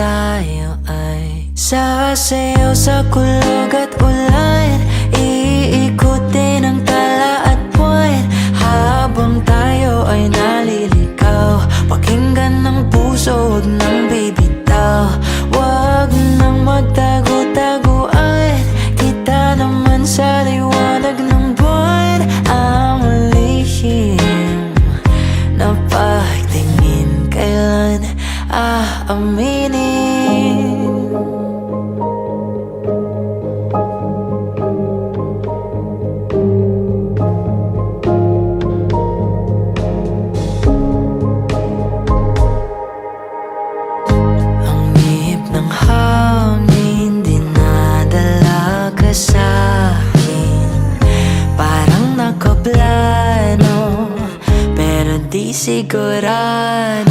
tayo ay sasayaw sa kulog at ulan. Iikutin ang tala at buwan habang tayo ay naliligaw. Pakinggan ng puso, huwag nang bibitaw. Huwag nang magtago-taguan, kita naman sa liwanag ng buwan. Ang lihim na pagtingin, kailan aaminin? Ang ihip ng hangin dinadala ka sa'kin, parang nakaplano pero di sigurado.